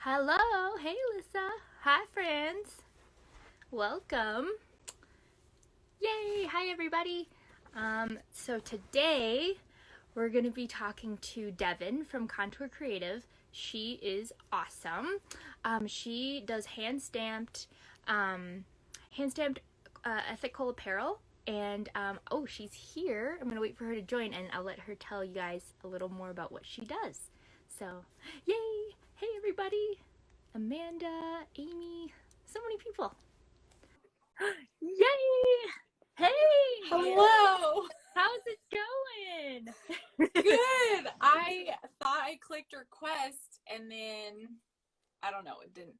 Hello. Hey, Lisa. Hi, friends. Welcome. Yay. Hi, everybody. So today we're going to be talking to Devan from Contour Creative. She is awesome. She does hand stamped ethical apparel. And oh, she's here. I'm going to wait for her to join and I'll let her tell you guys a little more about what she does. So, yay. Hey, everybody. Amanda, Amy, so many people. Yay! Hey! Hello. How's it going? Good. I thought I clicked request and then I don't know, it didn't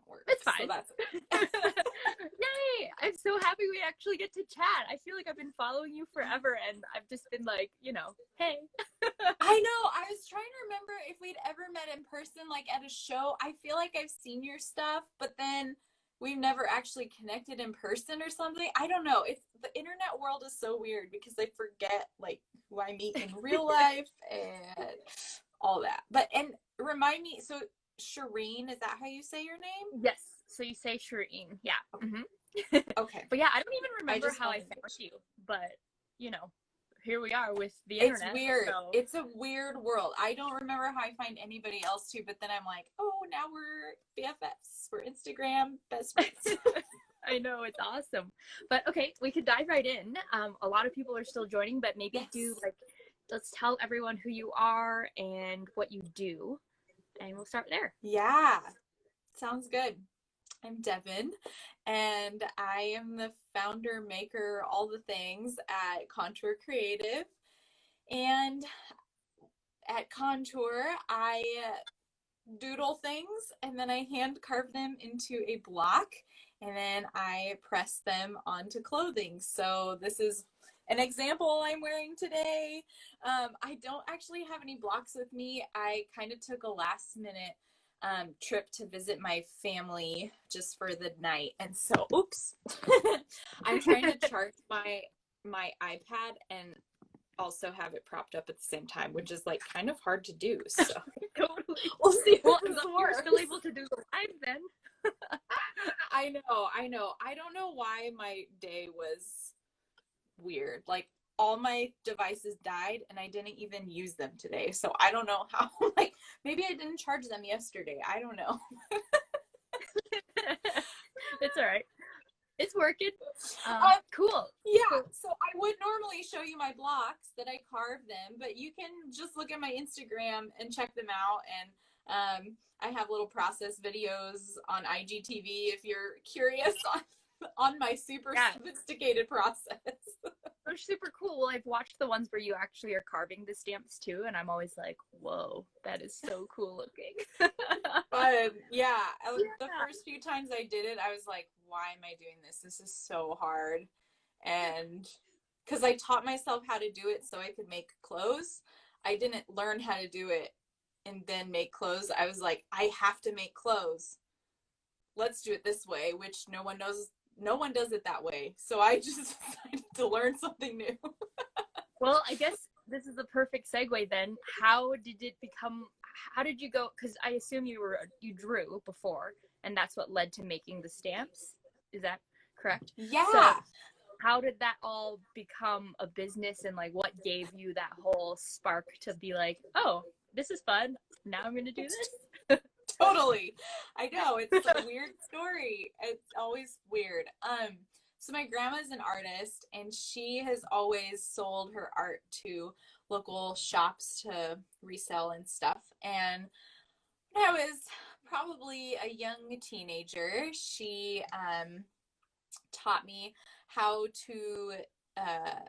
work. It's So fine. that's Yay! I'm so happy we actually get to chat. I feel like I've been following you forever and I've just been like, hey. I know. I was trying to remember if we'd ever met in person, like at a show. I feel like I've seen your stuff, but then we've never actually connected in person or something. I don't know. It's the internet world is so weird because I forget like who I meet in real life and all that. But and remind me, so Shireen, is that how you say your name? Yes. So you say Shireen. Yeah. Okay. Okay. But yeah, I don't even remember just how I wanted to found you, but you know, here we are with the It's internet. weird. So It's a weird world. I don't remember how I find anybody else too, but then I'm like, oh, now we're BFFs. We're Instagram best friends. I know, it's awesome. But okay, we could dive right in. A lot of people are still joining, but maybe do Yes. like, let's tell everyone who you are and what you do, and we'll start there. Yeah. Sounds good. I'm Devin, and I am the founder, maker, all the things at Contour Creative. And at Contour, I doodle things and then I hand carve them into a block and then I press them onto clothing. So this is an example I'm wearing today. I don't actually have any blocks with me. I kind of took a last minute trip to visit my family just for the night. And so, oops, I'm trying to charge my iPad and also have it propped up at the same time, which is like kind of hard to do. So Totally. we'll see if Well, this you're works. still able to do the live then. I know, I know. I don't know why my day was weird. Like all my devices died and I didn't even use them today. So I don't know how, like maybe I didn't charge them yesterday. I don't know. It's all right. It's working. Cool. Yeah, So so I would normally show you my blocks that I carved them, but you can just look at my Instagram and check them out. And I have little process videos on IGTV if you're curious on my super yeah, sophisticated process. they're super cool. Well, I've watched the ones where you actually are carving the stamps too, and I'm always like, whoa, that is so cool looking. But yeah, the Yeah. first few times I did it, I was like, why am I doing this? This is so hard. And because I taught myself how to do it so I could make clothes, I didn't learn how to do it and then make clothes. I was like, I have to make clothes. Let's do it this way, which no one knows. No one does it that way. So I just decided to learn something new. Well, I guess this is the perfect segue then. How did it become? How did you go? Because I assume you drew before, and that's what led to making the stamps. Is that correct? So Yeah. how did that all become a business, and like what gave you that whole spark to be like, oh, this is fun. Now I'm gonna do this. Totally. I know it's a weird story. It's always weird. So my grandma's an artist and she has always sold her art to local shops to resell and stuff. And when I was probably a young teenager, she taught me how to uh,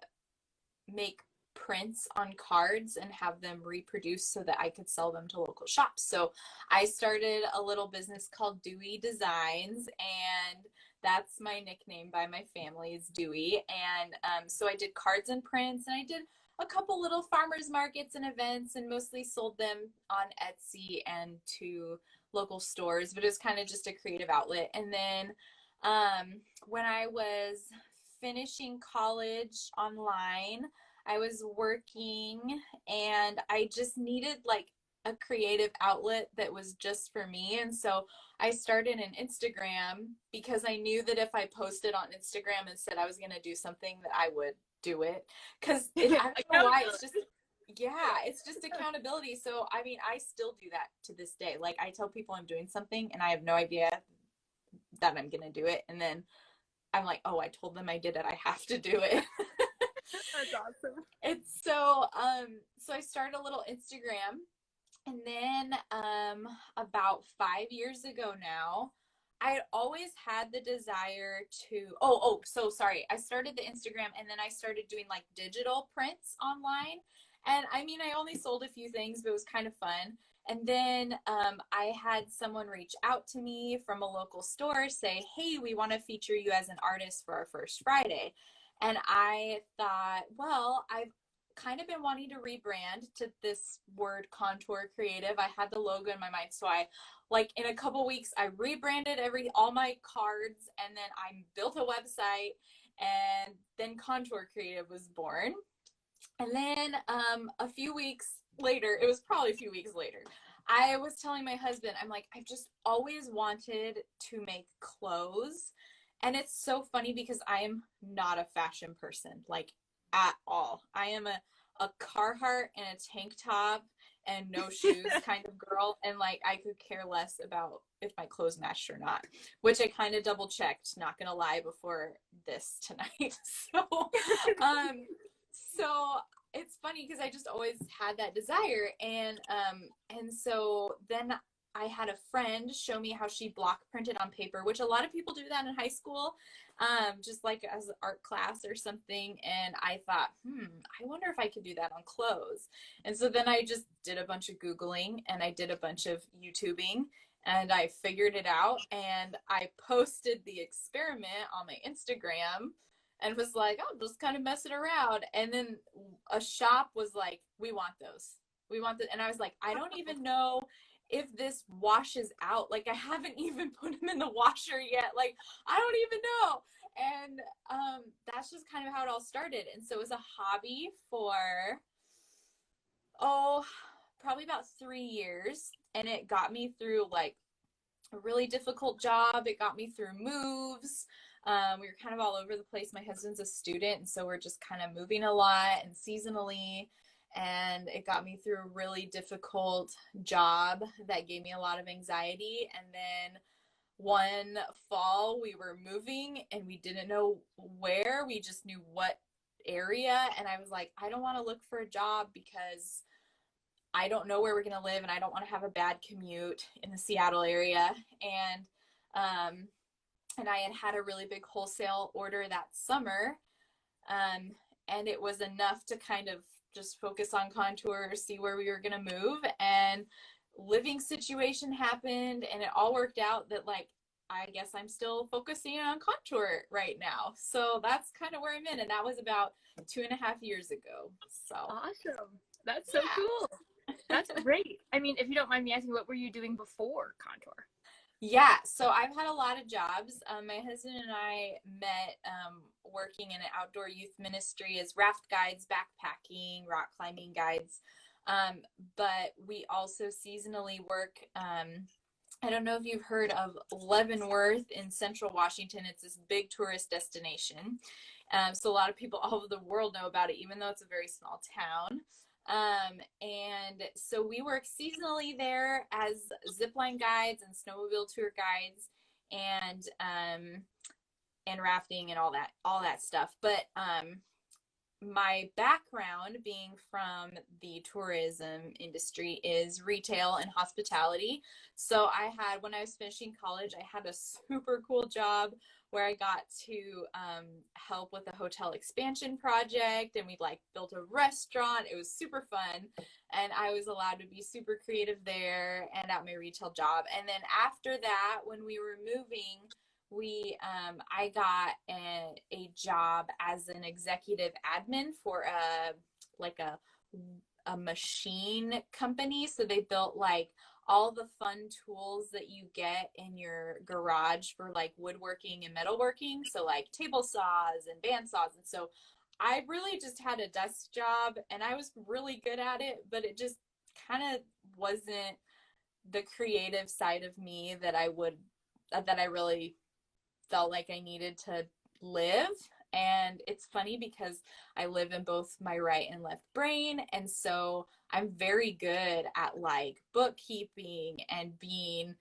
make prints on cards and have them reproduced so that I could sell them to local shops. So I started a little business called Dewey Designs, and that's my nickname by my family is Dewey. And so I did cards and prints, and I did a couple little farmers markets and events, and mostly sold them on Etsy and to local stores. But it was kind of just a creative outlet. And then when I was finishing college online, I was working and I just needed like a creative outlet that was just for me. And so I started an Instagram because I knew that if I posted on Instagram and said I was going to do something, that I would do it. Because I don't know why, it's just, yeah, it's just accountability. So, I mean, I still do that to this day. Like, I tell people I'm doing something and I have no idea that I'm going to do it. And then I'm like, oh, I told them I did it. I have to do it. That's awesome. It's so I started a little Instagram, and then about 5 years ago now, I had always had the desire to so sorry. I started the Instagram and then I started doing like digital prints online. And I mean, I only sold a few things, but it was kind of fun. And then I had someone reach out to me from a local store say, hey, we want to feature you as an artist for our first Friday. And I thought, well, I've kind of been wanting to rebrand to this word Contour Creative. I had the logo in my mind. So I like in a couple weeks I rebranded all my cards, and then I built a website, and then Contour Creative was born. And then a few weeks later, it was probably a few weeks later, I was telling my husband, I'm like, I've just always wanted to make clothes. And it's so funny because I am not a fashion person, like at all. I am a Carhartt and a tank top and no shoes kind of girl. And like, I could care less about if my clothes matched or not, which I kind of double checked, not gonna lie, before this tonight. So it's funny because I just always had that desire. And so then I had a friend show me how she block printed on paper, which a lot of people do that in high school, just like as an art class or something. And I thought, I wonder if I could do that on clothes. And so then I just did a bunch of Googling and I did a bunch of YouTubing, and I figured it out, and I posted the experiment on my Instagram and was like, oh, just kind of messing around. And then a shop was like, we want those. We want that. And I was like, I don't even know if this washes out. Like, I haven't even put them in the washer yet. Like, I don't even know. And that's just kind of how it all started. And so it was a hobby for, probably about 3 years. And it got me through like a really difficult job. It got me through moves. We were kind of all over the place. My husband's a student, and so we're just kind of moving a lot and seasonally. And it got me through a really difficult job that gave me a lot of anxiety. And then one fall, we were moving and we didn't know where. We just knew what area. And I was like, I don't want to look for a job because I don't know where we're going to live, and I don't want to have a bad commute in the Seattle area. And I had a really big wholesale order that summer. And it was enough to kind of just focus on contour, see where we were going to move. And living situation happened, and it all worked out that, like, I guess I'm still focusing on contour right now. So that's kind of where I'm in. And that was about 2.5 years ago. So awesome. That's so cool. That's great. I mean, if you don't mind me asking, what were you doing before contour? Yeah, so I've had a lot of jobs. My husband and I met working in an outdoor youth ministry as raft guides, backpacking, rock climbing guides. But we also seasonally work. I don't know if you've heard of Leavenworth in Central Washington. It's this big tourist destination. So a lot of people all over the world know about it, even though it's a very small town. And so we work seasonally there as zipline guides and snowmobile tour guides, and rafting and all that stuff. But my background, being from the tourism industry, is retail and hospitality. So when I was finishing college, I had a super cool job where I got to help with a hotel expansion project, and we like built a restaurant. It was super fun, and I was allowed to be super creative there and at my retail job. And then after that, when we were moving, I got a job as an executive admin for a machine company. So they built like all the fun tools that you get in your garage for like woodworking and metalworking. So like table saws and band saws. And so I really just had a desk job, and I was really good at it, but it just kind of wasn't the creative side of me that I really felt like I needed to live. And it's funny because I live in both my right and left brain. And so I'm very good at like bookkeeping and being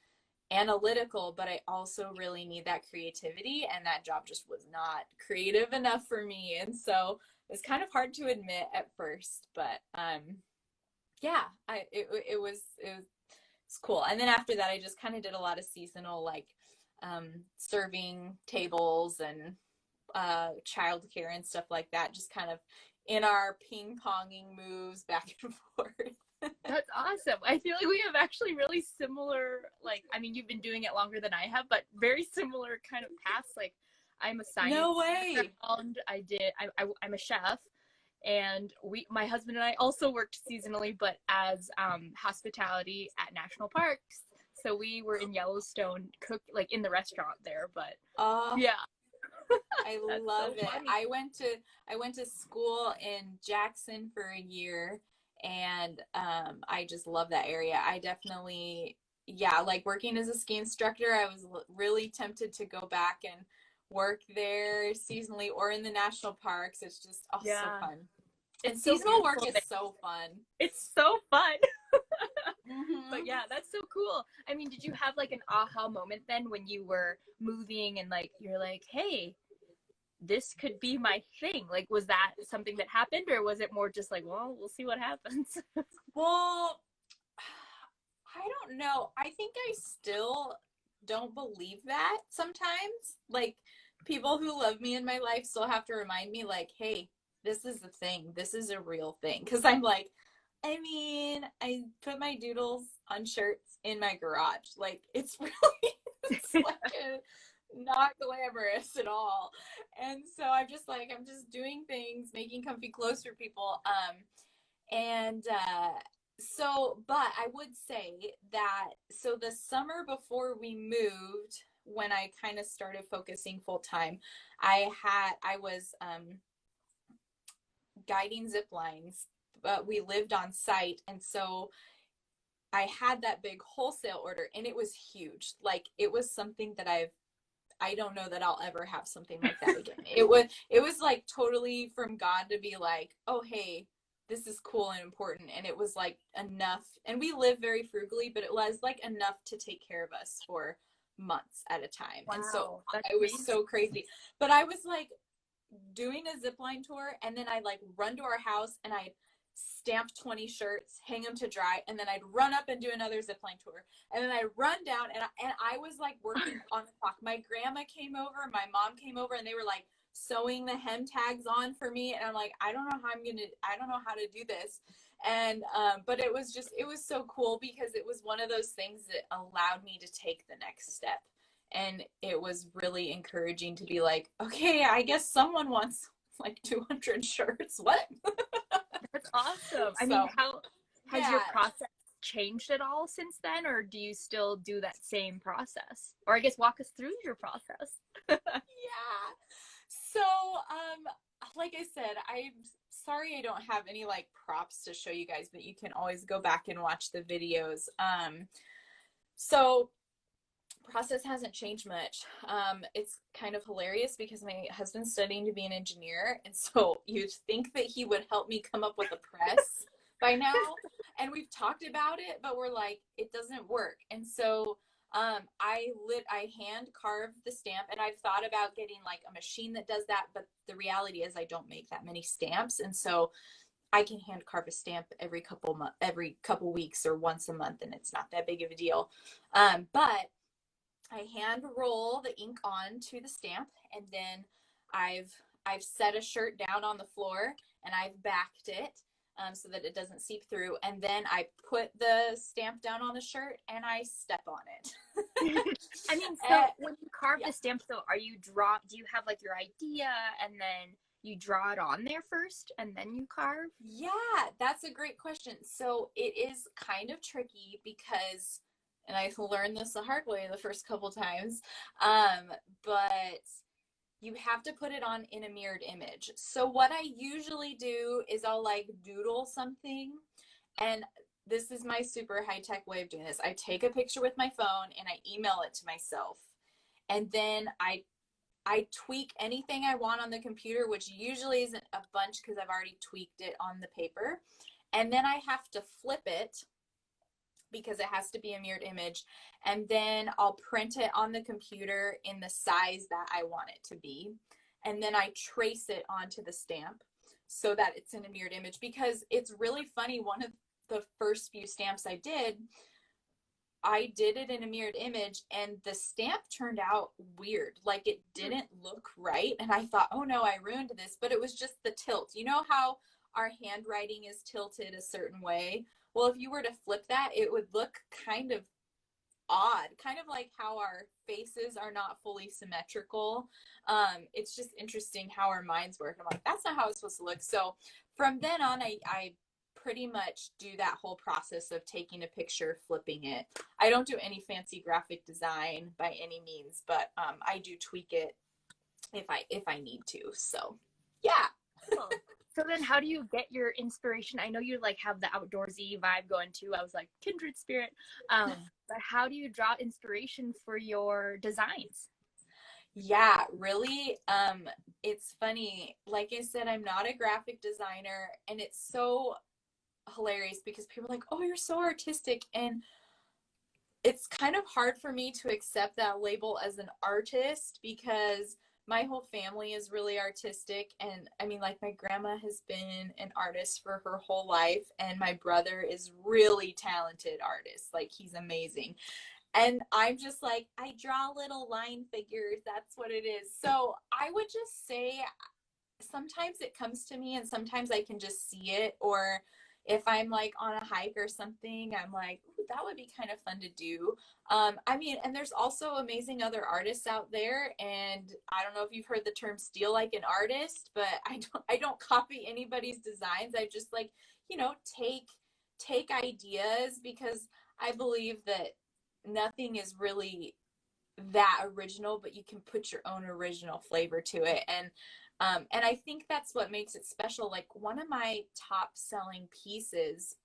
analytical, but I also really need that creativity. And that job just was not creative enough for me. And so it's kind of hard to admit at first, but yeah, it's cool. And then after that, I just kind of did a lot of seasonal, like serving tables and childcare and stuff like that, just kind of in our ping ponging moves back and forth. That's awesome. I feel like we have actually really similar, like, I mean, you've been doing it longer than I have, but very similar kind of paths. Like, I'm a science No way. background. I'm a chef, and my husband and I also worked seasonally, but as hospitality at national parks. So we were in Yellowstone, like in the restaurant there. But yeah, I love it. I went to school in Jackson for a year, and I just love that area. I definitely, yeah, like working as a ski instructor, I was really tempted to go back and work there seasonally or in the national parks. It's just so fun. And seasonal work is so fun. It's so fun. But yeah, that's so cool. I mean, did you have like an aha moment then when you were moving and like you're like, hey, this could be my thing? Like, was that something that happened, or was it more just like, well, we'll see what happens? Well, I don't know. I think I still don't believe that sometimes. Like, people who love me in my life still have to remind me, like, hey, this is a thing. This is a real thing. Because I'm like, I mean, I put my doodles on shirts in my garage. Like, it's really, it's like not glamorous at all. And so I'm just doing things, making comfy clothes for people. But I would say that, so the summer before we moved, when I kind of started focusing full time, I was guiding zip lines, but we lived on site. And so I had that big wholesale order, and it was huge. Like, it was something that I don't know that I'll ever have something like that again. It was like totally from God to be like, oh, hey, this is cool and important. And it was like enough. And we live very frugally, but it was like enough to take care of us for months at a time. Wow, and so that's it was amazing. so crazy. But I was like doing a zip line tour, and then I'd like run to our house and I'd stamp 20 shirts, hang them to dry, and then I'd run up and do another zip line tour, and then I'd run down, and I was like working on the clock. My grandma came over, my mom came over, and they were like sewing the hem tags on for me, and I'm like, I don't know how to do this. And but it was so cool because it was one of those things that allowed me to take the next step. And it was really encouraging to be like, okay, I guess someone wants like 200 shirts. What? That's awesome. I mean, how has your process changed at all since then, or do you still do that same process? Or I guess walk us through your process. Yeah. So, like I said, I'm sorry I don't have any like props to show you guys, but you can always go back and watch the videos. So process hasn't changed much. It's kind of hilarious because my husband's studying to be an engineer, and so you'd think that he would help me come up with a press by now. And we've talked about it, but we're like, it doesn't work. And so I hand carve the stamp, and I've thought about getting like a machine that does that, but the reality is I don't make that many stamps, and so I can hand carve a stamp every couple weeks or once a month, and it's not that big of a deal. But I hand roll the ink on to the stamp, and then I've set a shirt down on the floor, and I've backed it so that it doesn't seep through, and then I put the stamp down on the shirt and I step on it. I mean, so when you carve the stamp, though, do you have like your idea and then you draw it on there first and then you carve? Yeah, that's a great question. So it is kind of tricky because, and I learned this the hard way the first couple times, but you have to put it on in a mirrored image. So what I usually do is I'll like doodle something, and this is my super high-tech way of doing this. I take a picture with my phone and I email it to myself. And then I tweak anything I want on the computer, which usually isn't a bunch because I've already tweaked it on the paper. And then I have to flip it because it has to be a mirrored image. And then I'll print it on the computer in the size that I want it to be. And then I trace it onto the stamp so that it's in a mirrored image, because it's really funny. One of the first few stamps I did it in a mirrored image and the stamp turned out weird. Like it didn't look right. And I thought, oh no, I ruined this. But it was just the tilt. You know how our handwriting is tilted a certain way? Well, if you were to flip that, it would look kind of odd, kind of like how our faces are not fully symmetrical. It's just interesting how our minds work. I'm like, that's not how it's supposed to look. So from then on, I pretty much do that whole process of taking a picture, flipping it. I don't do any fancy graphic design by any means, but I do tweak it if I need to. So yeah. Cool. So then how do you get your inspiration? I know you like have the outdoorsy vibe going too. I was like kindred spirit. But how do you draw inspiration for your designs? Yeah, really. It's funny. Like I said, I'm not a graphic designer, and it's so hilarious because people are like, oh, you're so artistic. And it's kind of hard for me to accept that label as an artist because my whole family is really artistic. And I mean, like, my grandma has been an artist for her whole life, and my brother is really talented artist. Like, he's amazing. And I'm just like, I draw little line figures. That's what it is. So I would just say sometimes it comes to me and sometimes I can just see it. Or if I'm like on a hike or something, I'm like, ooh, that would be kind of fun to do. I mean, and there's also amazing other artists out there. And I don't know if you've heard the term steal like an artist, but I don't copy anybody's designs. I just like, take ideas, because I believe that nothing is really that original, but you can put your own original flavor to it. And I think that's what makes it special. Like, one of my top selling pieces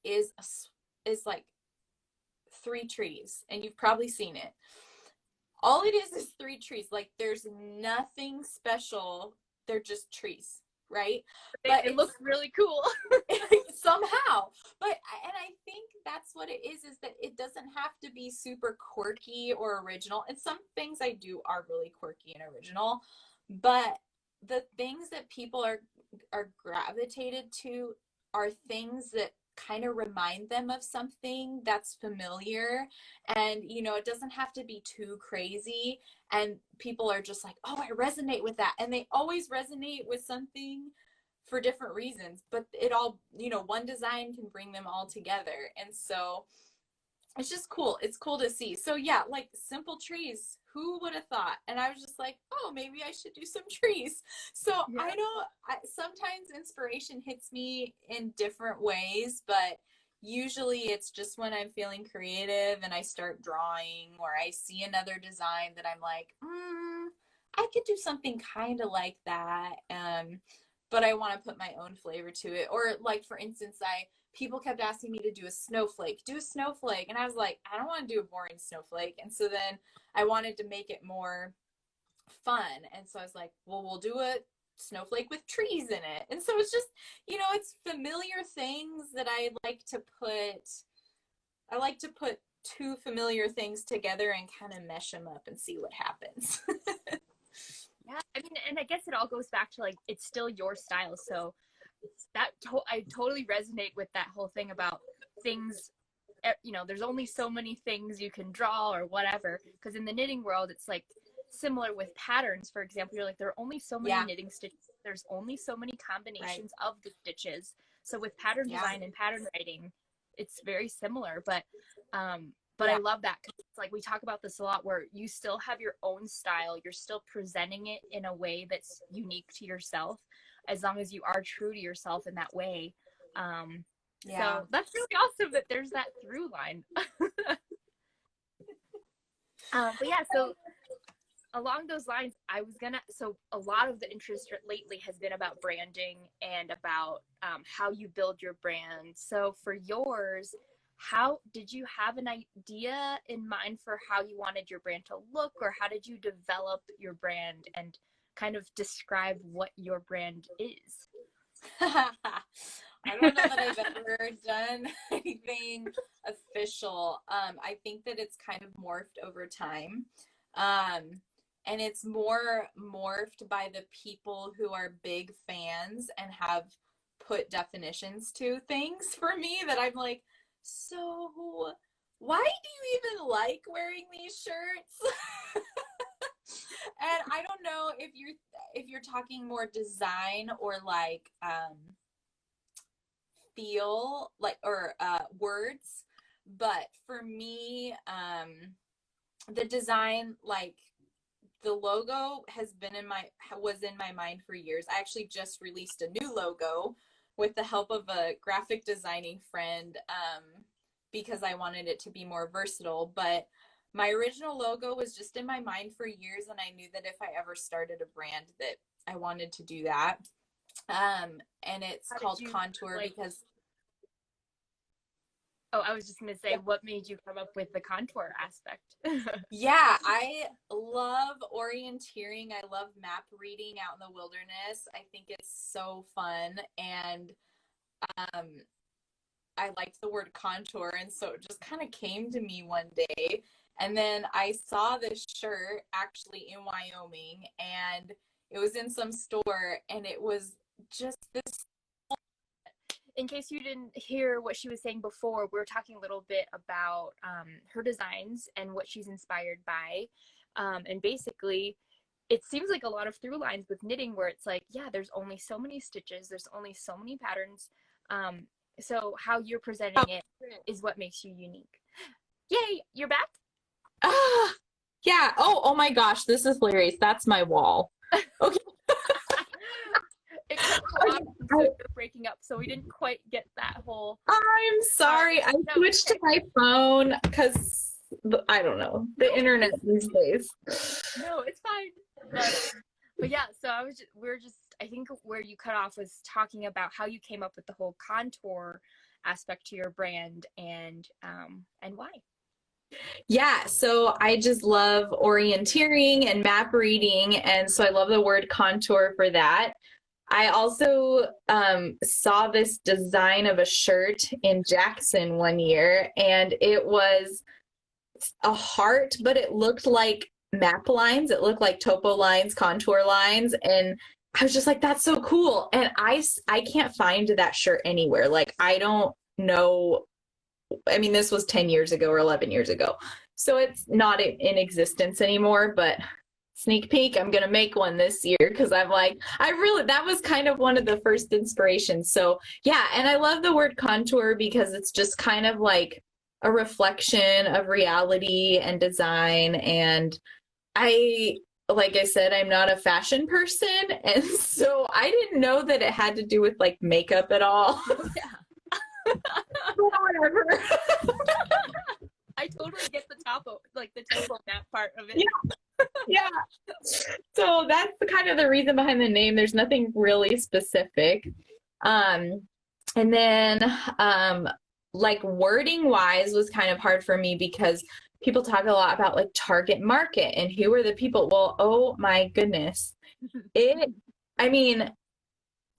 is like 3 trees, and you've probably seen it. All it is 3 trees. Like, there's nothing special. They're just trees, right? But It looks really cool. somehow. And I think that's what it is that it doesn't have to be super quirky or original. And some things I do are really quirky and original, but the things that people are gravitated to are things that kind of remind them of something that's familiar. And it doesn't have to be too crazy, and people are just like, oh, I resonate with that. And they always resonate with something for different reasons, but it all, one design can bring them all together. And so it's just cool. It's cool to see. So yeah, like simple trees, who would have thought? And I was just like, oh, maybe I should do some trees. So Yeah. I know sometimes inspiration hits me in different ways, but usually it's just when I'm feeling creative and I start drawing, or I see another design that I'm like, I could do something kind of like that. But I want to put my own flavor to it. Or like, for instance, people kept asking me to do a snowflake. And I was like, I don't want to do a boring snowflake. And so then I wanted to make it more fun. And so I was like, well, we'll do a snowflake with trees in it. And so it's just, it's familiar things that I like to put two familiar things together and kind of mesh them up and see what happens. Yeah, I mean, and I guess it all goes back to like, it's still your style. So I totally resonate with that whole thing about things, there's only so many things you can draw or whatever. Because in the knitting world, it's like similar with patterns. For example, you're like, there are only so many knitting stitches. There's only so many combinations of the stitches. So with pattern design and pattern writing, it's very similar. But I love that, because it's like, we talk about this a lot, where you still have your own style. You're still presenting it in a way that's unique to yourself, as long as you are true to yourself in that way. So that's really awesome that there's that through line. But yeah, so along those lines, so a lot of the interest lately has been about branding and about how you build your brand. So for yours, how did you have an idea in mind for how you wanted your brand to look, or how did you develop your brand and kind of describe what your brand is? I don't know that I've ever done anything official. I think that it's kind of morphed over time. And it's more morphed by the people who are big fans and have put definitions to things for me that I'm like, so why do you even like wearing these shirts? And I don't know if you're talking more design or like feel like or words, but for me, the design, like the logo was in my mind for years. I actually just released a new logo with the help of a graphic designing friend, because I wanted it to be more versatile. But my original logo was just in my mind for years, and I knew that if I ever started a brand that I wanted to do that. And it's called Contour because... Oh, I was just going to say, what made you come up with the contour aspect? Yeah, I love orienteering. I love map reading out in the wilderness. I think it's so fun. And I liked the word contour. And so it just kind of came to me one day. And then I saw this shirt actually in Wyoming, and it was in some store, and it was just this. In case you didn't hear what she was saying before, we were talking a little bit about her designs and what she's inspired by. And basically, it seems like a lot of through lines with knitting where it's like, yeah, there's only so many stitches, there's only so many patterns. So how you're presenting it is what makes you unique. Yay, you're back? Yeah. Oh my gosh, this is hilarious. That's my wall. Okay. It cut off, so you're breaking up, so we didn't quite get that whole... I'm sorry. I switched to my phone because I don't know, the internet these days. No, it's fine. But yeah, so I think where you cut off was talking about how you came up with the whole contour aspect to your brand and why. Yeah, so I just love orienteering and map reading, and so I love the word contour for that. I also saw this design of a shirt in Jackson one year, and it was a heart, but it looked like map lines. It looked like topo lines, contour lines, and I was just like, that's so cool. And I can't find that shirt anywhere. Like, I don't know. I mean, this was 10 years ago or 11 years ago, so it's not in existence anymore, but sneak peek, I'm going to make one this year because I'm like, that was kind of one of the first inspirations. So yeah, and I love the word contour because it's just kind of like a reflection of reality and design. And like I said, I'm not a fashion person, and so I didn't know that it had to do with like makeup at all. Yeah. Whatever. I totally get the topo map part of it. Yeah. Yeah. So that's kind of the reason behind the name. There's nothing really specific. And then like wording wise was kind of hard for me because people talk a lot about like target market and who are the people. Well, oh my goodness. I mean,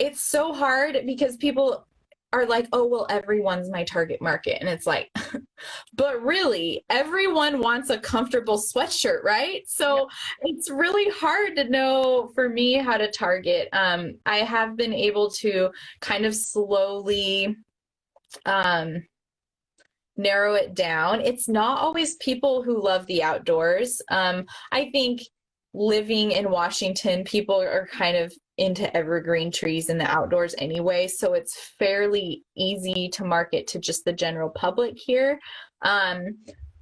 it's so hard because people are like, oh, well, everyone's my target market. And it's like, but really, everyone wants a comfortable sweatshirt, right? So It's really hard to know for me how to target. I have been able to kind of slowly narrow it down. It's not always people who love the outdoors. I think living in Washington, people are kind of into evergreen trees in the outdoors anyway, so it's fairly easy to market to just the general public here.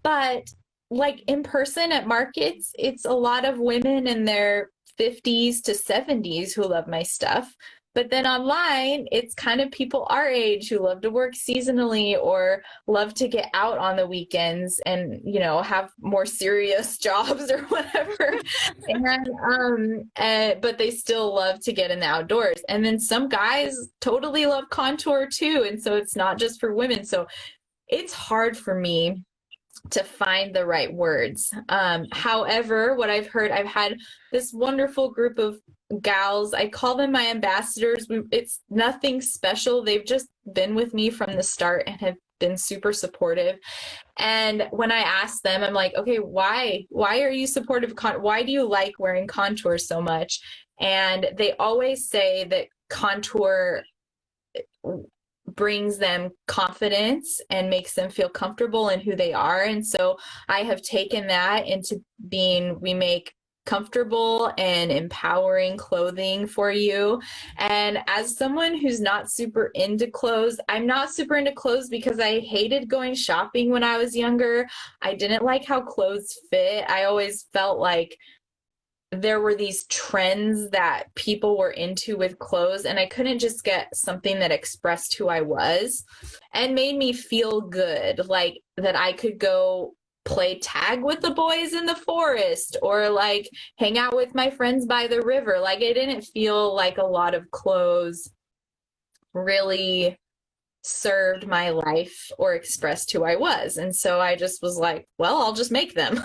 But like in person at markets, it's a lot of women in their 50s to 70s who love my stuff. But then online, it's kind of people our age who love to work seasonally or love to get out on the weekends and, you know, have more serious jobs or whatever. But they still love to get in the outdoors. And then some guys totally love contour too. And so it's not just for women. So it's hard for me to find the right words. However, what I've heard, I've had this wonderful group of gals. I call them my ambassadors. It's nothing special. They've just been with me from the start and have been super supportive. And when I ask them, I'm like, okay, why are you supportive? Why do you like wearing contour so much? And they always say that contour brings them confidence and makes them feel comfortable in who they are. And so I have taken that into we make comfortable and empowering clothing for you. And as someone who's not super into clothes, I'm not super into clothes because I hated going shopping when I was younger. I didn't like how clothes fit. I always felt like there were these trends that people were into with clothes, and I couldn't just get something that expressed who I was and made me feel good, like that I could go play tag with the boys in the forest or like hang out with my friends by the river. Like I didn't feel like a lot of clothes really served my life or expressed who I was. And so I just was like, well, I'll just make them.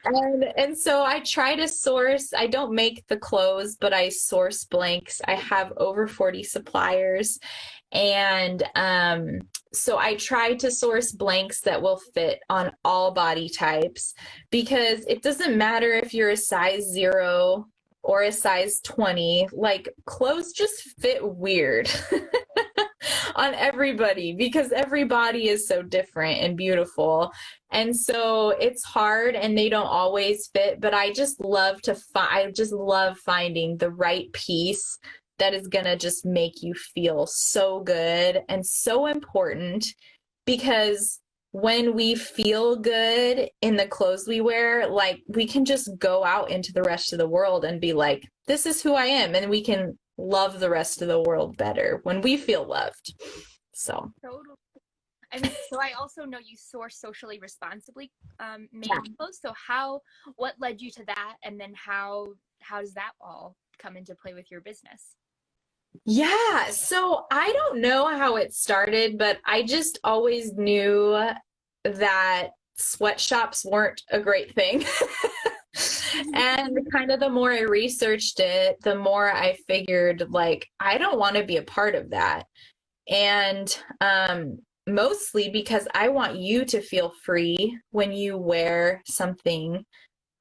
And so I try to source. I don't make the clothes, but I source blanks. I have over 40 suppliers. And so I try to source blanks that will fit on all body types, because it doesn't matter if you're a size 0 or a size 20, like clothes just fit weird on everybody because every body is so different and beautiful. And so it's hard and they don't always fit, but I just love I just love finding the right piece that is going to just make you feel so good and so important, because when we feel good in the clothes we wear, like we can just go out into the rest of the world and be like, this is who I am. And we can love the rest of the world better when we feel loved. So totally. I mean, so I also know you source socially responsibly made clothes. So what led you to that? And then how does that all come into play with your business? Yeah, so I don't know how it started, but I just always knew that sweatshops weren't a great thing. And kind of the more I researched it, the more I figured, like, I don't want to be a part of that. And mostly because I want you to feel free when you wear something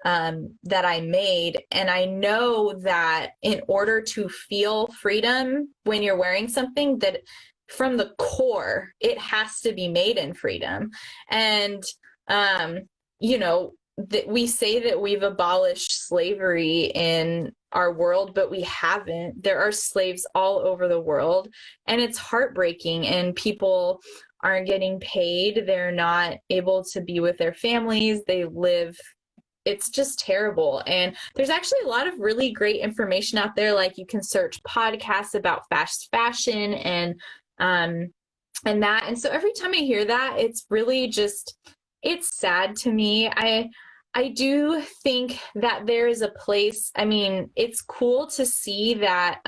that I made. And I know that in order to feel freedom when you're wearing something, that from the core, it has to be made in freedom. And, you know, we say that we've abolished slavery in our world, but we haven't. There are slaves all over the world, and it's heartbreaking, and people aren't getting paid. They're not able to be with their families. It's just terrible. And there's actually a lot of really great information out there. Like you can search podcasts about fast fashion and that. And so every time I hear that, it's really just, it's sad to me. I do think that there is a place. I mean, it's cool to see that.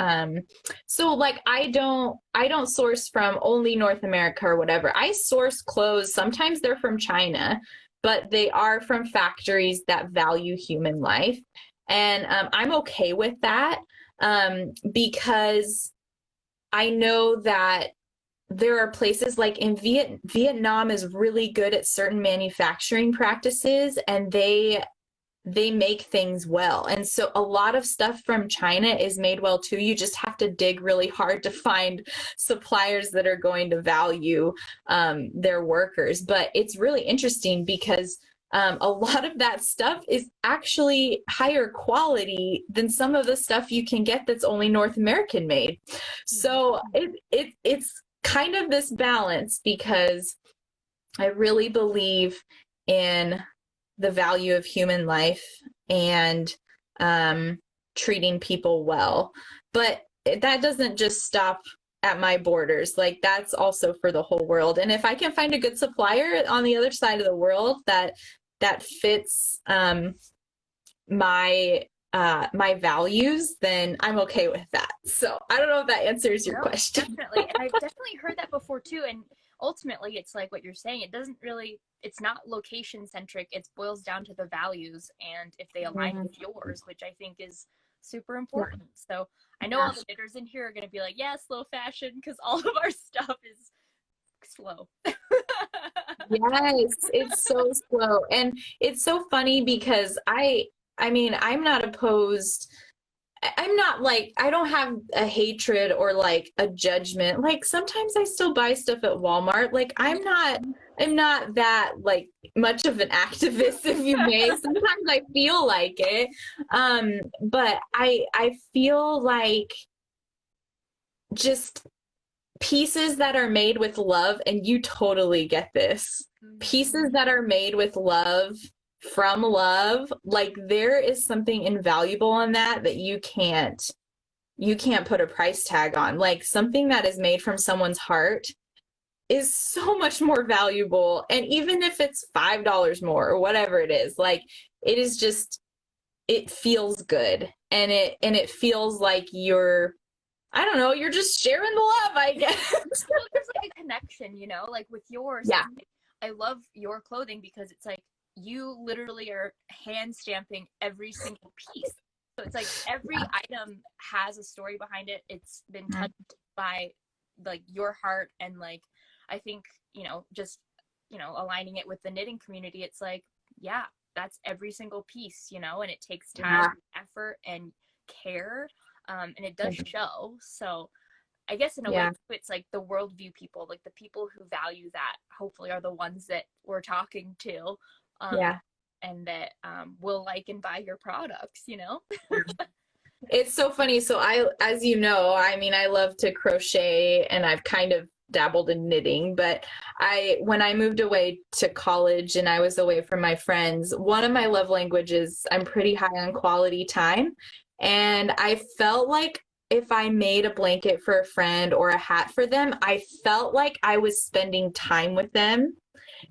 So like, I don't source from only North America or whatever. I source clothes. Sometimes they're from China, but they are from factories that value human life. And I'm okay with that because I know that there are places like in Vietnam is really good at certain manufacturing practices, and they make things well. And so a lot of stuff from China is made well too. You just have to dig really hard to find suppliers that are going to value their workers. But it's really interesting because a lot of that stuff is actually higher quality than some of the stuff you can get that's only North American made. So it's kind of this balance, because I really believe in the value of human life and treating people well. But that doesn't just stop at my borders. Like that's also for the whole world. And if I can find a good supplier on the other side of the world that fits my values, then I'm okay with that. So I don't know if that answers your question. Definitely. And I've definitely heard that before too. And ultimately it's like what you're saying, it's not location centric. It boils down to the values and if they align with yours, which I think is super important. So I know all the knitters in here are going to be like, yeah, slow fashion, because all of our stuff is slow. Yes, it's so slow. And it's so funny because I'm not opposed. I'm not like, I don't have a hatred or like a judgment. Like sometimes I still buy stuff at Walmart. Like I'm not that like much of an activist, if you may. Sometimes I feel like it. But I feel like just pieces that are made with love, and you totally get this. Pieces that are made with love, from love, like there is something invaluable in that you can't put a price tag on. Like something that is made from someone's heart is so much more valuable. And even if it's $5 more or whatever it is, like it is just, it feels good. And it feels like you're just sharing the love, I guess. Well, there's like a connection, like with yours. Yeah. I love your clothing because it's like you literally are hand stamping every single piece. So it's like every item has a story behind it. It's been touched by like your heart. And like, I think, just, aligning it with the knitting community, it's like, yeah, that's every single piece, and it takes time, effort, and care. And it does show. So I guess in a way, it's like the worldview people, like the people who value that, hopefully are the ones that we're talking to. And that will like and buy your products, It's so funny. So as you know, I love to crochet and I've kind of dabbled in knitting, but when I moved away to college and I was away from my friends, one of my love languages, I'm pretty high on quality time. And I felt like if I made a blanket for a friend or a hat for them, I felt like I was spending time with them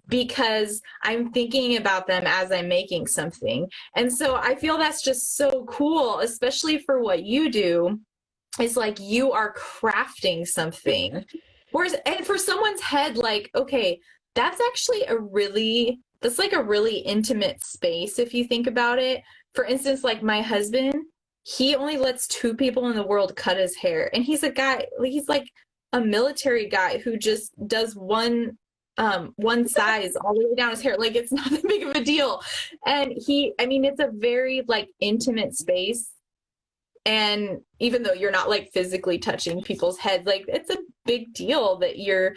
because I'm thinking about them as I'm making something. And so I feel that's just so cool, especially for what you do. It's like you are crafting something. Whereas, and for someone's head, like, okay, that's actually that's like a really intimate space if you think about it. For instance, like my husband, he only lets 2 people in the world cut his hair. And he's a guy, he's like a military guy who just does one size all the way down his hair. Like it's not that big of a deal. And it's a very like intimate space. And even though you're not like physically touching people's heads, like it's a big deal that you're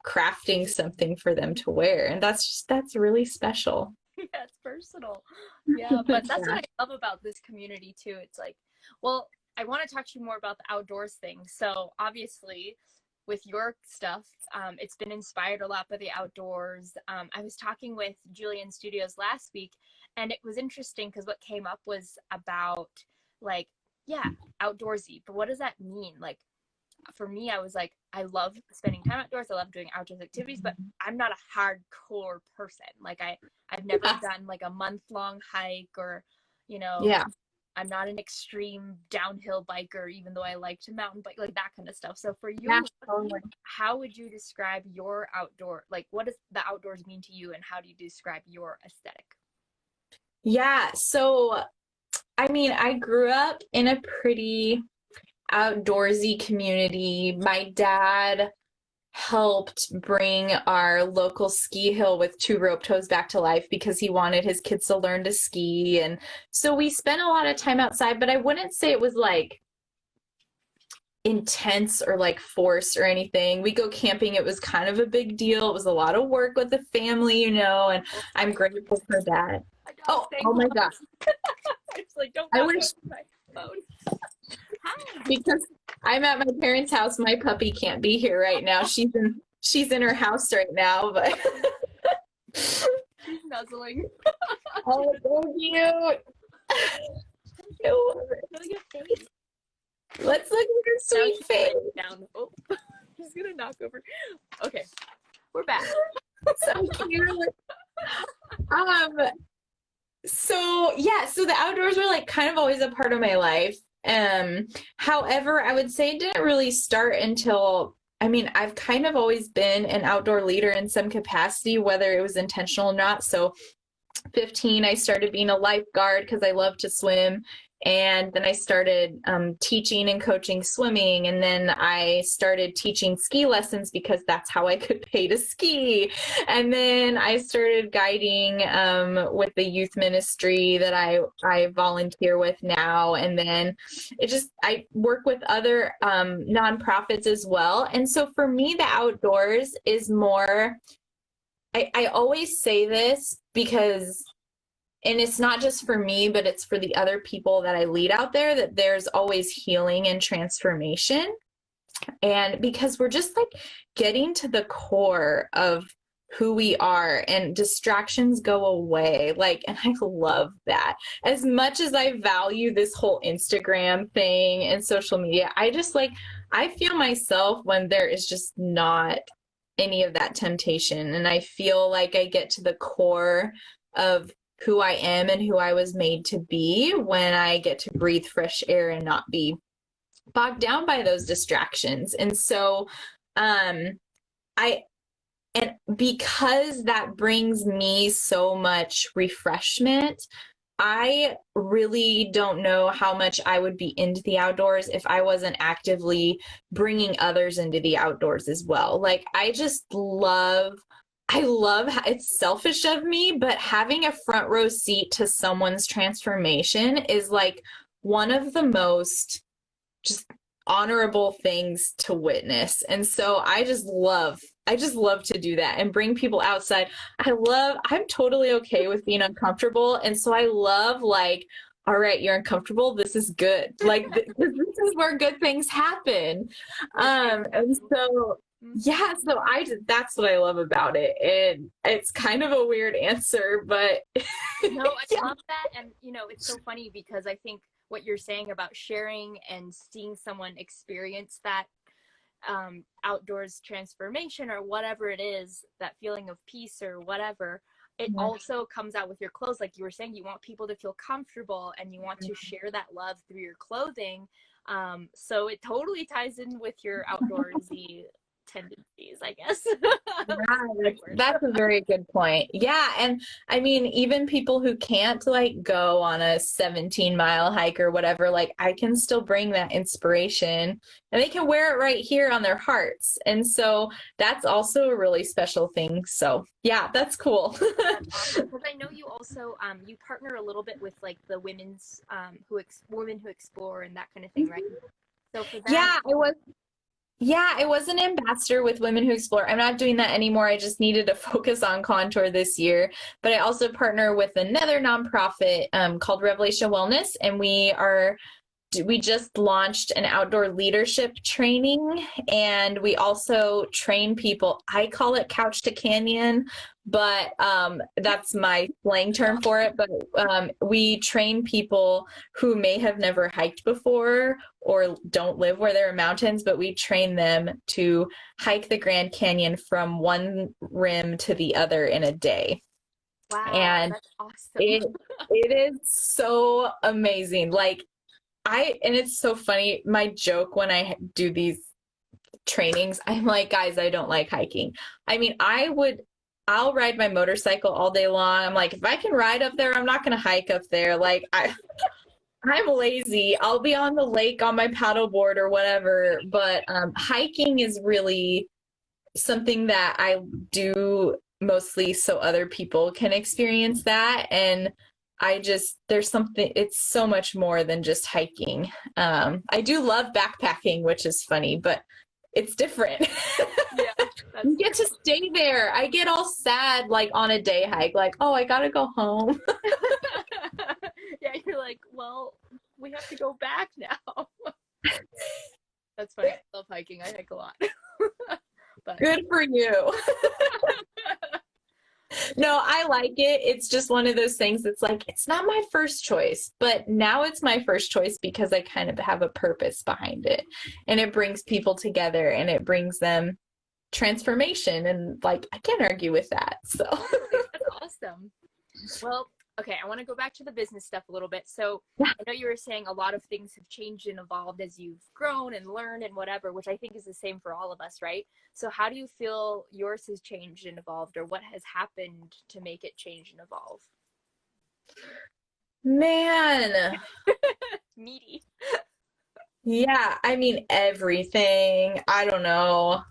crafting something for them to wear. And that's really special. Yeah, it's personal. Yeah, but that's what I love about this community too. It's like, well, I want to talk to you more about the outdoors thing. So obviously with your stuff, it's been inspired a lot by the outdoors. I was talking with Julian Studios last week, and it was interesting because what came up was about like, yeah, outdoorsy, but what does that mean? Like for me, I was like, I love spending time outdoors. I love doing outdoors activities, but I'm not a hardcore person. Like I've never done like a month-long hike or, I'm not an extreme downhill biker, even though I like to mountain bike, like that kind of stuff. So for you, how would you describe your outdoor, like what does the outdoors mean to you and how do you describe your aesthetic? Yeah. So, I grew up in a pretty outdoorsy community. My dad helped bring our local ski hill with 2 rope tows back to life because he wanted his kids to learn to ski. And so we spent a lot of time outside, but I wouldn't say it was like intense or like forced or anything. We go camping. It was kind of a big deal. It was a lot of work with the family, and I'm grateful for that. Oh my gosh. It's like, don't I wish my phone. because I'm at my parents' house. My puppy can't be here right now. She's in her house right now, but she's nuzzling. Oh, so cute. I love it. Show your face. Let's look at your Now sweet she's face. laying down. Oh, she's gonna knock over. Okay, we're back. So cute. So yeah, so the outdoors were like kind of always a part of my life. However, I would say it didn't really start until, I mean, I've kind of always been an outdoor leader in some capacity, whether it was intentional or not. So 15, I started being a lifeguard because I love to swim. And then I started teaching and coaching swimming. And then I started teaching ski lessons because that's how I could pay to ski. And then I started guiding with the youth ministry that I volunteer with now. And then I work with other nonprofits as well. And so for me, the outdoors is more, I always say this because, and it's not just for me, but it's for the other people that I lead out there, that there's always healing and transformation. And because we're just like getting to the core of who we are and distractions go away. Like, and I love that. As much as I value this whole Instagram thing and social media, I feel myself when there is just not any of that temptation. And I feel like I get to the core of who I am and who I was made to be when I get to breathe fresh air and not be bogged down by those distractions. And so, and because that brings me so much refreshment, I really don't know how much I would be into the outdoors if I wasn't actively bringing others into the outdoors as well. Like, I love how it's selfish of me, but having a front row seat to someone's transformation is like one of the most just honorable things to witness. And so I just love to do that and bring people outside. I'm totally okay with being uncomfortable. And so I love, like, all right, you're uncomfortable. This is good. Like, this is where good things happen. And so, yeah, so that's what I love about it. And it's kind of a weird answer, but No, I love that. And, it's so funny because I think what you're saying about sharing and seeing someone experience that outdoors transformation or whatever it is, that feeling of peace or whatever, it also comes out with your clothes. Like you were saying, you want people to feel comfortable and you want to share that love through your clothing. So it totally ties in with your outdoorsy tendencies, I guess. Yeah, that's a very good point. Yeah. And I mean, even people who can't like go on a 17-mile hike or whatever, like I can still bring that inspiration and they can wear it right here on their hearts. And so that's also a really special thing. So yeah, that's cool. That's awesome. Because I know you also, you partner a little bit with like the women's, women who explore and that kind of thing, right? So for that. Yeah, I was an ambassador with Women Who Explore. I'm not doing that anymore. I just needed to focus on contour this year. But I also partner with another nonprofit called Revelation Wellness, and we just launched an outdoor leadership training, and we also train people. I call it couch to canyon, but that's my slang term for it. But we train people who may have never hiked before or don't live where there are mountains, but we train them to hike the Grand Canyon from one rim to the other in a day. Wow, And that's awesome. it is so amazing. Like, and it's so funny, my joke when I do these trainings, I'm like, guys, I don't like hiking. I mean, I'll ride my motorcycle all day long. I'm like, if I can ride up there, I'm not going to hike up there. Like, I'm lazy. I'll be on the lake on my paddleboard or whatever. But hiking is really something that I do mostly so other people can experience that. And it's so much more than just hiking. I do love backpacking, which is funny, but it's different. Yeah, you get to stay there. I get all sad, like on a day hike, like, oh, I gotta go home. Yeah, you're like, well, we have to go back now. That's funny. I love hiking. I hike a lot. But good for you. No, I like it. It's just one of those things that's like, it's not my first choice, but now it's my first choice because I kind of have a purpose behind it. And it brings people together and it brings them transformation. And like, I can't argue with that. So, That's awesome. Well, okay, I want to go back to the business stuff a little bit. So I know you were saying a lot of things have changed and evolved as you've grown and learned and whatever, which I think is the same for all of us, right? So how do you feel yours has changed and evolved, or what has happened to make it change and evolve? man, Meaty. yeah, I mean, everything. I don't know.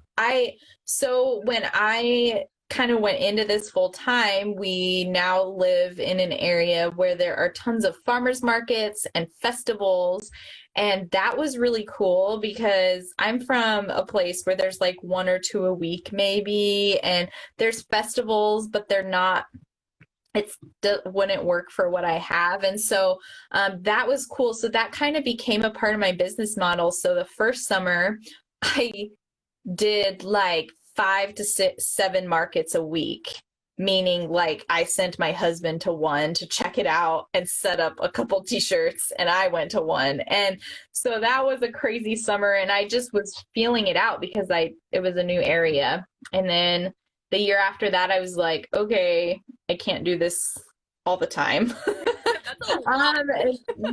So when I kind of went into this full time, we now live in an area where there are tons of farmers markets and festivals. And that was really cool because I'm from a place where there's like one or two a week, maybe, and there's festivals, but they're not, wouldn't work for what I have. And so that was cool. So that kind of became a part of my business model. So the first summer, I did like 5 to 7 markets a week, meaning like I sent my husband to one to check it out and set up a couple t-shirts, and I went to one. And so that was a crazy summer, and I just was feeling it out because it was a new area. And then the year after that, I was like, okay, I can't do this all the time. That's a lot.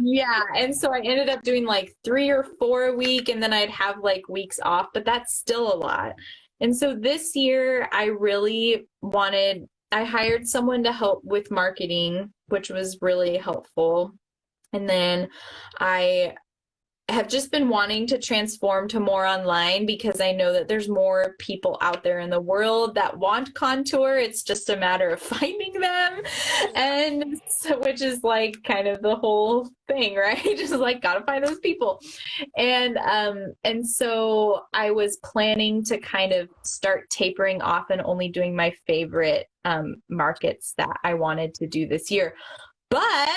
Yeah. And so I ended up doing like 3 or 4 a week, and then I'd have like weeks off, but that's still a lot. And so this year I really I hired someone to help with marketing, which was really helpful. And then I have just been wanting to transform to more online because I know that there's more people out there in the world that want contour. It's just a matter of finding them. And so, which is like kind of the whole thing, right? Just like gotta find those people. And so I was planning to kind of start tapering off and only doing my favorite markets that I wanted to do this year. But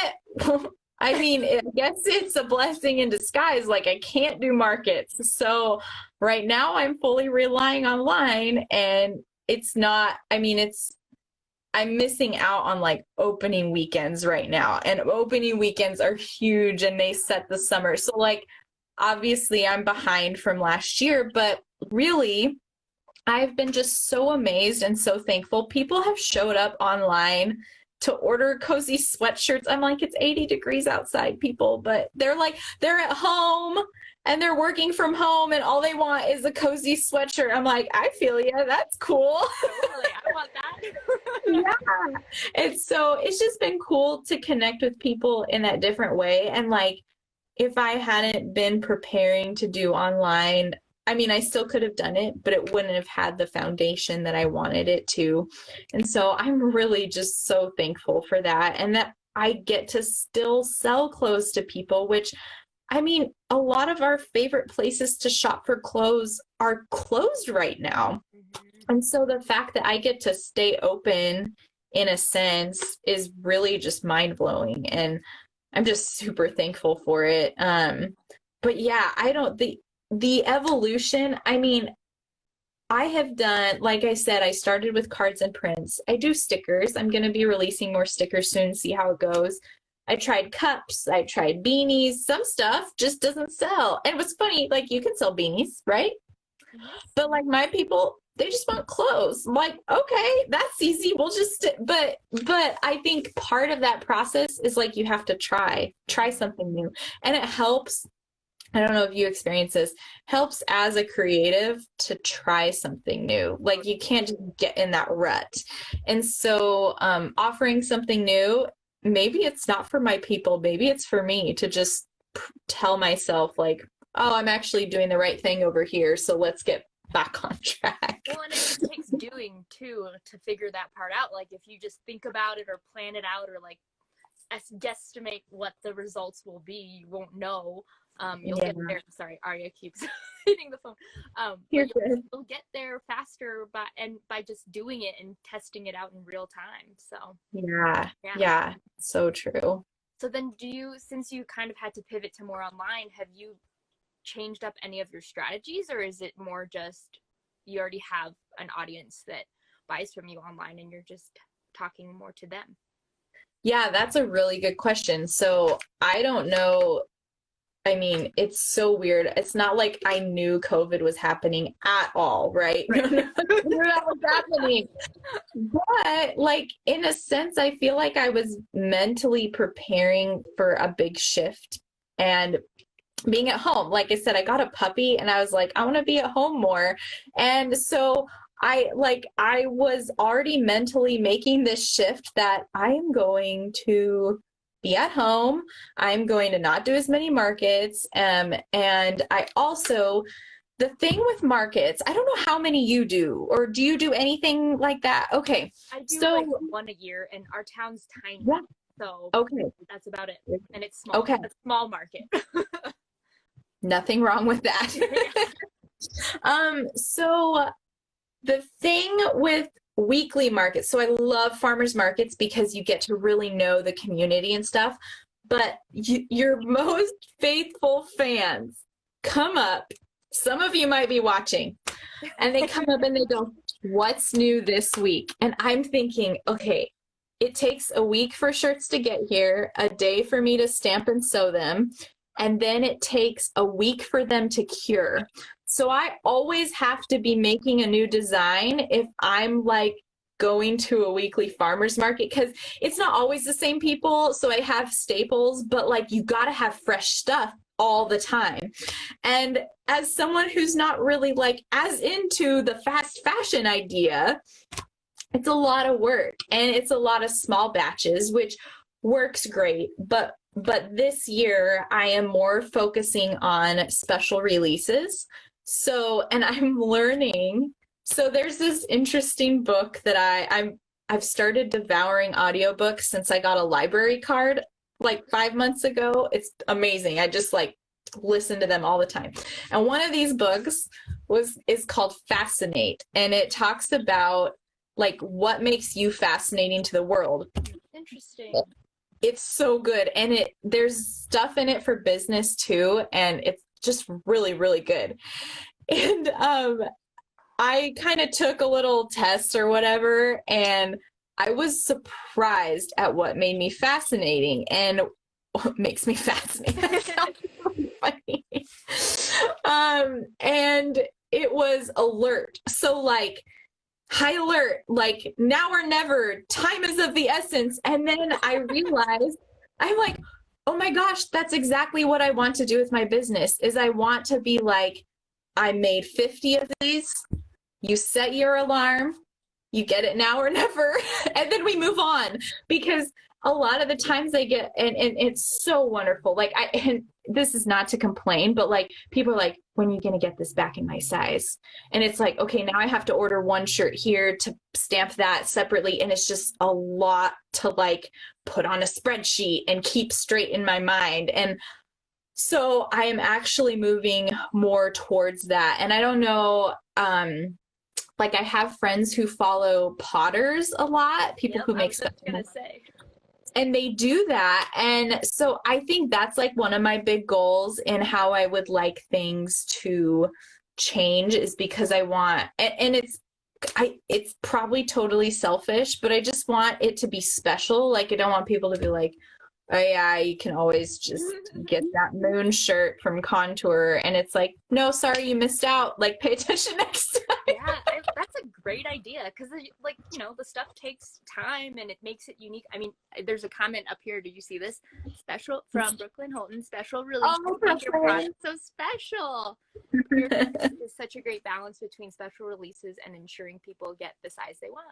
I mean, I guess it's a blessing in disguise. Like I can't do markets. So right now I'm fully relying online, and it's not, I mean, I'm missing out on like opening weekends right now, and opening weekends are huge and they set the summer. So like, obviously I'm behind from last year, but really I've been just so amazed and so thankful. People have showed up online to order cozy sweatshirts. I'm like, it's 80 degrees outside, people, but they're at home and they're working from home and all they want is a cozy sweatshirt. I'm like, I feel you. That's cool. Totally. I want that. Yeah. And so it's just been cool to connect with people in that different way. And like, if I hadn't been preparing to do online, I mean, I still could have done it, but it wouldn't have had the foundation that I wanted it to. And so I'm really just so thankful for that. And that I get to still sell clothes to people, which, I mean, a lot of our favorite places to shop for clothes are closed right now. And so the fact that I get to stay open in a sense is really just mind blowing. And I'm just super thankful for it. But yeah, the evolution, I mean, I have done, like I said, I started with cards and prints. I do stickers. I'm going to be releasing more stickers soon, see how it goes. I tried cups. I tried beanies. Some stuff just doesn't sell. And what's funny, like you can sell beanies, right? But like my people, they just want clothes. I'm like, okay, that's easy. We'll just, but I think part of that process is like, you have to try something new. And it helps. I don't know if you experience this, helps as a creative to try something new. Like you can't just get in that rut. And so offering something new, maybe it's not for my people, maybe it's for me to just tell myself like, oh, I'm actually doing the right thing over here. So let's get back on track. Well, and it takes doing too to figure that part out. Like if you just think about it or plan it out or like guesstimate what the results will be, you won't know. You'll get there. Sorry, Arya keeps hitting the phone. You'll get there faster by just doing it and testing it out in real time. So yeah, so true. So then, since you kind of had to pivot to more online, have you changed up any of your strategies, or is it more just you already have an audience that buys from you online and you're just talking more to them? Yeah, that's a really good question. So I don't know. I mean, it's so weird. It's not like I knew COVID was happening at all, right? No, no, I knew that was happening. But like in a sense, I feel like I was mentally preparing for a big shift and being at home. Like I said, I got a puppy and I was like, I want to be at home more. And so I was already mentally making this shift that I am going to be at home. I'm going to not do as many markets. And I also, the thing with markets, I don't know how many you do, or do you do anything like that? Okay. I do So like one a year, and our town's tiny. yeah. So Okay. that's about it. And it's small. Okay. A small market. Nothing wrong with that. So the thing with weekly markets, so I love farmers markets because you get to really know the community and stuff, but your most faithful fans come up. Some of you might be watching, and they come up and they go, what's new this week? And I'm thinking, okay, it takes a week for shirts to get here, a day for me to stamp and sew them, and then it takes a week for them to cure. So I always have to be making a new design if I'm like going to a weekly farmers market, because it's not always the same people. So I have staples, but like you got to have fresh stuff all the time. And as someone who's not really like as into the fast fashion idea, it's a lot of work and it's a lot of small batches, which works great. But this year I am more focusing on special releases. So, and I'm learning. So there's this interesting book that I've started devouring audiobooks since I got a library card like 5 months ago. It's amazing. I just like listen to them all the time. And one of these books is called Fascinate, and it talks about like what makes you fascinating to the world. Interesting. It's so good, and there's stuff in it for business too, and it's just really, really good. And I kind of took a little test or whatever, and I was surprised at what made me fascinating and what makes me fascinating. That sounds really funny. And it was alert. So like high alert, like now or never, time is of the essence. And then I realized, I'm like, oh my gosh, that's exactly what I want to do with my business. Is I want to be like, I made 50 of these. You set your alarm, you get it now or never, and then we move on. Because a lot of the times I get, and it's so wonderful. Like and this is not to complain, but like people are like, when are you going to get this back in my size? And it's like, okay, now I have to order one shirt here to stamp that separately. And it's just a lot to like put on a spreadsheet and keep straight in my mind. And so I am actually moving more towards that. And I don't know, like I have friends who follow potters a lot, people who make stuff. And they do that. And so I think that's like one of my big goals in how I would like things to change, is because I want, and it's probably totally selfish, but I just want it to be special. Like I don't want people to be like, oh yeah, you can always just get that moon shirt from Contour. And it's like, no, sorry, you missed out. Like pay attention next time. Yeah, that's a great idea, because like, you know, the stuff takes time and it makes it unique. I mean, there's a comment up here. Did you see this? Special from Brooklyn Holton, special release. Oh, Make your product so special. Your business is such a great balance between special releases and ensuring people get the size they want.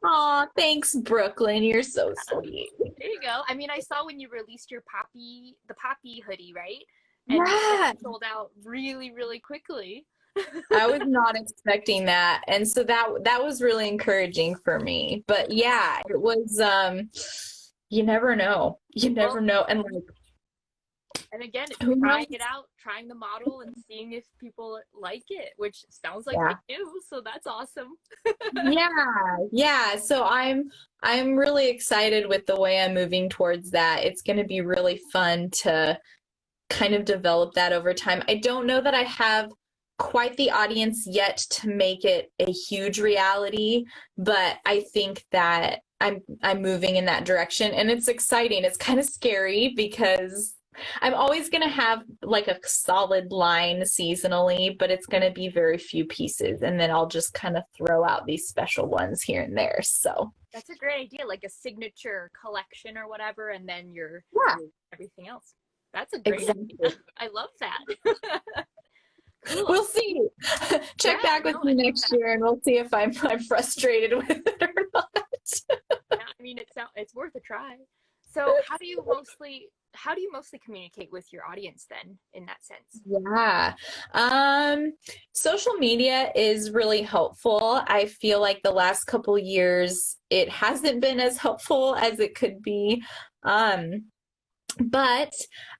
Aw, thanks, Brooklyn. You're so sweet. There you go. I mean, I saw when you released your the poppy hoodie, right? And Yeah. it sold out really, really quickly. I was not expecting that. And so that was really encouraging for me. But yeah, it was you never know. You never know. And like, and again, who trying knows? it out, trying the model and seeing if people like it, which sounds like Yeah. they do, so that's awesome. Yeah. So I'm really excited with the way I'm moving towards that. It's going to be really fun to kind of develop that over time. I don't know that I have quite the audience yet to make it a huge reality, but I think that I'm moving in that direction, and it's exciting. It's kind of scary because I'm always going to have like a solid line seasonally, but it's going to be very few pieces, and then I'll just kind of throw out these special ones here and there. So That's a great idea, like a signature collection or whatever, and then your everything else. That's a great idea. I love that. Cool. We'll see. Check back with me next year, and we'll see if I'm frustrated with it or not. Yeah, I mean, it's worth a try. So how do you mostly communicate with your audience then, in that sense? Yeah. Social media is really helpful. I feel like the last couple years it hasn't been as helpful as it could be. But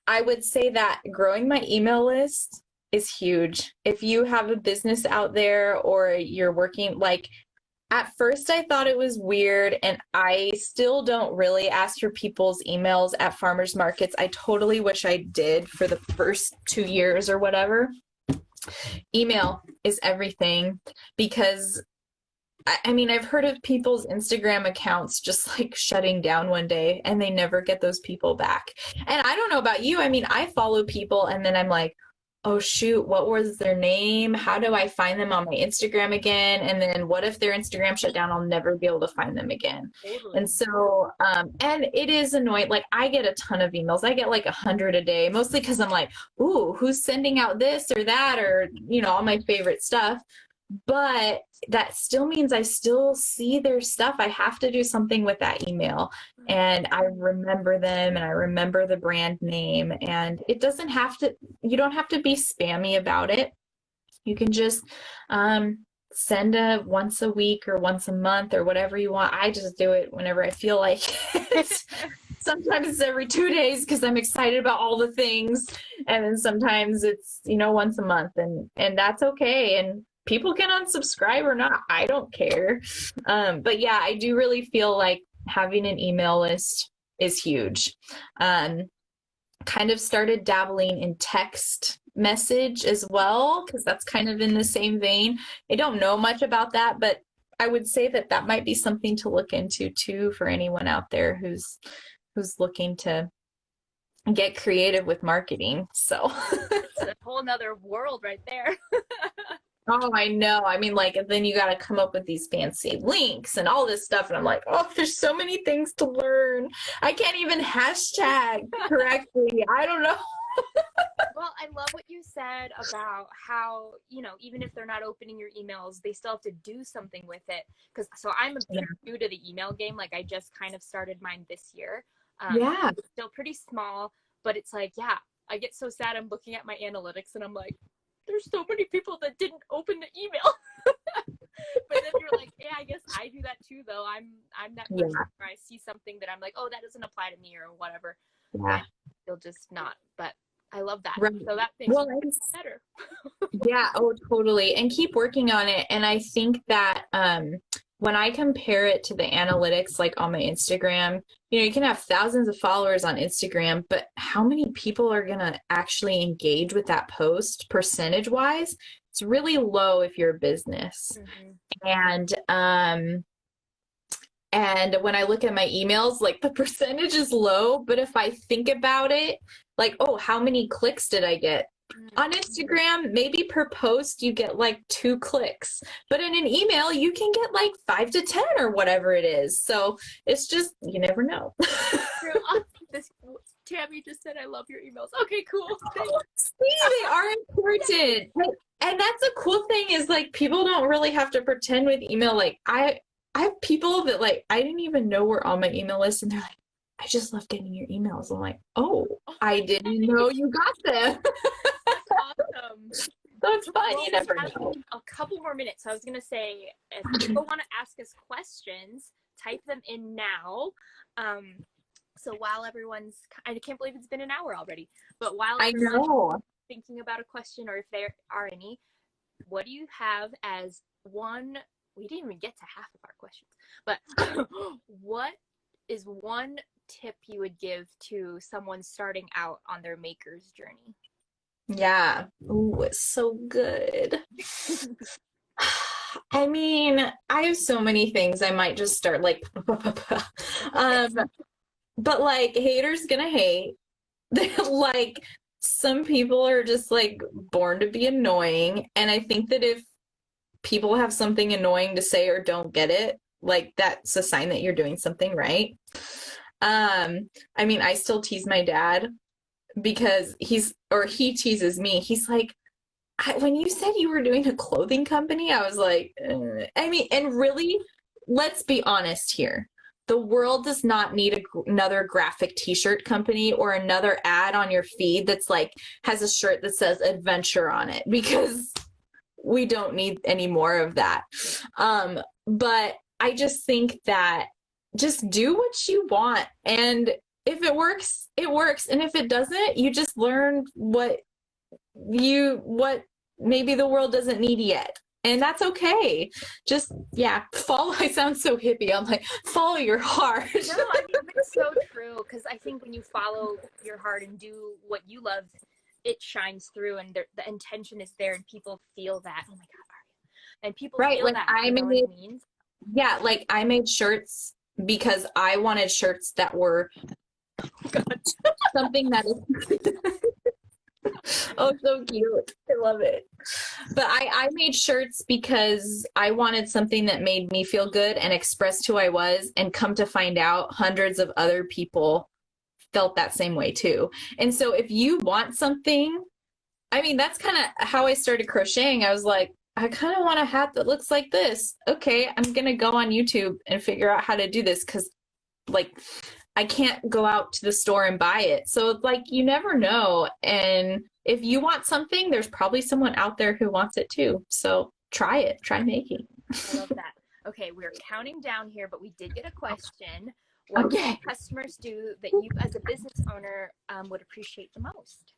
I would say that growing my email list is huge. If you have a business out there or you're working, like, at first I thought it was weird, and I still don't really ask for people's emails at farmers markets. I totally wish I did for the first 2 years or whatever. Email is everything, because I mean, I've heard of people's Instagram accounts just like shutting down one day and they never get those people back. And I don't know about you. I mean, I follow people and then I'm like, oh shoot, what was their name? How do I find them on my Instagram again? And then what if their Instagram shut down? I'll never be able to find them again. Totally. And so, and it is annoying. Like, I get a ton of emails. I get like 100 a day, mostly because I'm like, ooh, who's sending out this or that, or, you know, all my favorite stuff. But that still means I still see their stuff. I have to do something with that email, and I remember them and I remember the brand name, and it doesn't have to, you don't have to be spammy about it. You can just send a once a week or once a month or whatever you want. I just do it whenever I feel like it. Sometimes it's every 2 days because I'm excited about all the things. And then sometimes it's, you know, once a month, and that's okay. And people can unsubscribe or not. I don't care. But yeah, I do really feel like having an email list is huge. Kind of started dabbling in text message as well, because that's kind of in the same vein. I don't know much about that, but I would say that that might be something to look into too for anyone out there who's looking to get creative with marketing. So It's a whole nother world right there. Oh, I know. I mean, like, then you got to come up with these fancy links and all this stuff. And I'm like, oh, there's so many things to learn. I can't even hashtag correctly. I don't know. Well, I love what you said about how, you know, even if they're not opening your emails, they still have to do something with it. Because so I'm new to the email game. Like, I just kind of started mine this year. Yeah. It's still pretty small, but it's like, yeah, I get so sad. I'm looking at my analytics and I'm like, there's so many people that didn't open the email. But then you're like, yeah, I guess I do that too, though. I'm that person where I see something that I'm like, oh, that doesn't apply to me or whatever. Yeah. You'll just not. But I love that. Right. So that makes it better. Yeah. Oh, totally. And keep working on it. And I think that when I compare it to the analytics, like on my Instagram, you know, you can have thousands of followers on Instagram, but how many people are going to actually engage with that post percentage wise? It's really low if you're a business. Mm-hmm. And when I look at my emails, like, the percentage is low, but if I think about it, like, oh, how many clicks did I get? On Instagram, maybe per post you get like 2 clicks, but in an email you can get like 5 to 10 or whatever it is. So it's just, you never know. Tammy just said, I love your emails. Okay, cool. See, they are important. And that's a cool thing, is like, people don't really have to pretend with email. Like, I have people that, like, I didn't even know were on my email list, and they're like, I just love getting your emails. I'm like, oh, I didn't know you got them. That's awesome. That's fun. You never know. A couple more minutes. I was going to say, if people want to ask us questions, type them in now. So while everyone's, I can't believe it's been an hour already, but while everyone's thinking about a question, or if there are any, what do you have as one, we didn't even get to half of our questions, but what is one tip you would give to someone starting out on their maker's journey? Yeah. Ooh, it's so good. I mean, I have so many things I might just start like, um, but like haters gonna hate. Like some people are just like born to be annoying, and I think that if people have something annoying to say or don't get it, like that's a sign that you're doing something right. I mean, I still tease my dad because he teases me. He's like, when you said you were doing a clothing company, I was like, I mean, and really, let's be honest here. The world does not need another graphic t-shirt company or another ad on your feed that's like has a shirt that says adventure on it, because we don't need any more of that. But I just think that just do what you want, and if it works, it works, and if it doesn't, you just learn what maybe the world doesn't need yet, and that's okay. Just follow. I sound so hippie. I'm like, follow your heart. No, I mean, it's so true, because I think when you follow your heart and do what you love, it shines through, and the intention is there, and people feel that. Oh my God, are you? And people feel Like that. I You know made, what I mean? yeah, like I made shirts because I wanted shirts that were something that is oh, so cute. I love it. But I made shirts because I wanted something that made me feel good and expressed who I was, and come to find out hundreds of other people felt that same way too. And so if you want something, I mean, that's kind of how I started crocheting. I was like, I kind of want a hat that looks like this. Okay, I'm going to go on YouTube and figure out how to do this, because like I can't go out to the store and buy it. So it's like, you never know. And if you want something, there's probably someone out there who wants it too. So try it, try making. I love that. Okay, we're counting down here, but we did get a question. What Okay. can customers do that you, as a business owner, would appreciate the most?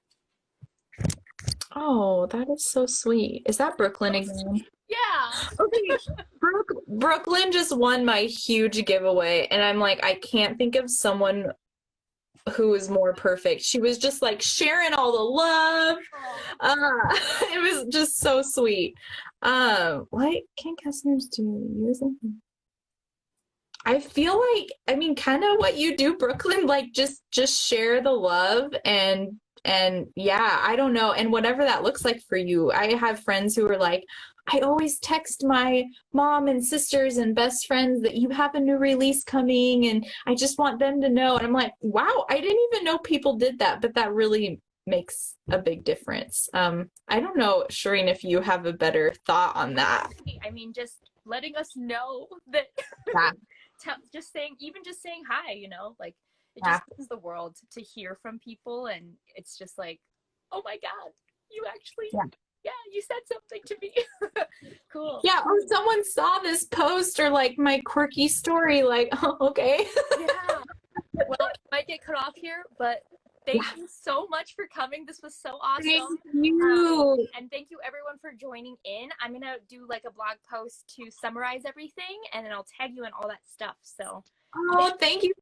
Oh, that is so sweet. Is that Brooklyn again? Yeah. Okay. Brooklyn just won my huge giveaway, and I'm like, I can't think of someone who is more perfect. She was just like sharing all the love. It was just so sweet. What can customers do? Use them. I feel like, I mean, kind of what you do, Brooklyn, like just share the love, and yeah, I don't know. And whatever that looks like for you. I have friends who are like, I always text my mom and sisters and best friends that you have a new release coming, and I just want them to know. And I'm like, wow, I didn't even know people did that, but that really makes a big difference. I don't know, Shireen, if you have a better thought on that. I mean, just letting us know that, Yeah. just saying hi, you know, like it Yeah. just means the world to hear from people, and it's just like, oh my God, you actually, yeah, you said something to me. Cool. Yeah, or someone saw this post or like my quirky story, like, oh, okay. Yeah. Well, might get cut off here, but thank you so much for coming. This was so awesome. Thank you. And thank you everyone for joining in. I'm gonna do like a blog post to summarize everything, and then I'll tag you and all that stuff. So Oh, thank you